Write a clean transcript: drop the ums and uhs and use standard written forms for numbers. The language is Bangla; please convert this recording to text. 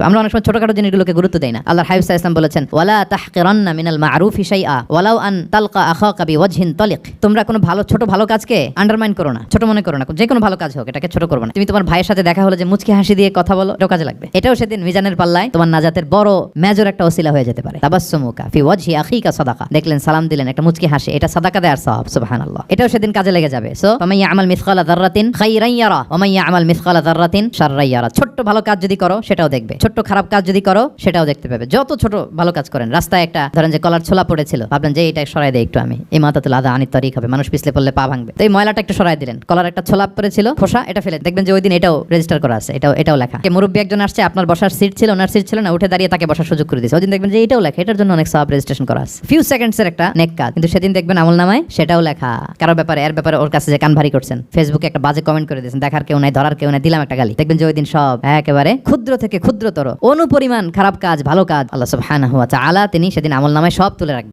আমরা অনেক সময় ছোটখাটো জিনিসগুলোকে গুরুত্ব দেই না। আল্লাহর হাবিব সাল্লাল্লাহু আলাইহি ওয়াসাল্লাম বলেছেন, ওয়ালা তাহকিরান্না মিনাল মা'রুফি শাইআ ওয়ালাউ আন তালকা আখাকা বিওয়াজহিন তালিক। তোমরা কোনো ছোট ভালো কাজকে আন্ডারমাইন করো না, ছোট মনে করো না। যে কোনো ভালো কাজ হোক, এটাকে ছোট করবে না। তুমি তোমার ভাইয়ের সাথে দেখা হলো যে মুচকি হাসি দিয়ে কথা বলো, এটাও কাজে লাগবে। এটাও সেদিন মিজানের পাল্লায় তোমার নাজাতের বড় মেজর একটা ওসিলা হয়ে যেতে পারে। তাবাসসুমুকা ফি ওয়াজহি আখিকা সাদাকা। দেখলেন, সালাম দিলেন, একটা মুচকি হাসি, এটা সাদাকা দেওয়ার সওয়াব। সুবহানাল্লাহ। এটাও সেদিন কাজে লেগে যাবে। সো ফামান ইয়ামাল মিসকালা যাররাতিন খাইরান ইয়ারা ওয়া মান ইয়ামাল মিসকালা যাররাতিন শাররান ইয়ারা। ছোট ভালো কাজ যদি করো সেটাও দেখবে, ছোট খারাপ কাজ যদি করো সেটাও দেখতে পাবে। যত ছোট ভালো কাজ করেন, রাস্তায় একটা ধরেন যে কলার ছোলা পড়েছিল, ভাবলেন যে এটা সরাই দেই একটু, আমি ইমাতাতুল আযা আনিত তারিক হবে, মানুষ পিছলে পড়লে পা ভাঙবে, তো এই ময়লাটা একটু সরাই দিলেন। কলার একটা ছোলা পড়েছিল, খোসা, এটা ফেলে দেখবেন যে ওই দিন এটাও রেজিস্টার করা আছে, এটাও লেখা। মুরব্বী একজন আসছে, আপনার বসার সিট ছিল, ওনার সিট ছিল না, উঠে দাঁড়িয়ে তাকে বসার সুযোগ করে দিয়েছে। ওই দিন দেখবেন যে এটাও লেখা, এটার জন্য অনেক সওয়াব রেজিস্ট্রেশন করা আছে। ফিউ সেকেন্ডসের একটা নেক কাজ, কিন্তু সেদিন দেখবেন আমলনামায় সেটাও লেখা। কারো ব্যাপারে, এর ব্যাপারে ওর কাছে যে কান ভারী করছেন, ফেসবুকে একটা বাজে কমেন্ট করে দিয়েছেন, দেখার কেউ নাই, ধরার কেউ নাই, দিলাম একটা গালি, দেখবেন যে ওই দিন সব একেবারে ক্ষুদ্র থেকে ক্ষুদ্রতর অনুপরিমাণ খারাপ কাজ, ভালো কাজ আল্লাহ সুবহানাহু ওয়া তাআলা তিনি সেদিন আমলনামায় সব তুলে রাখবেন।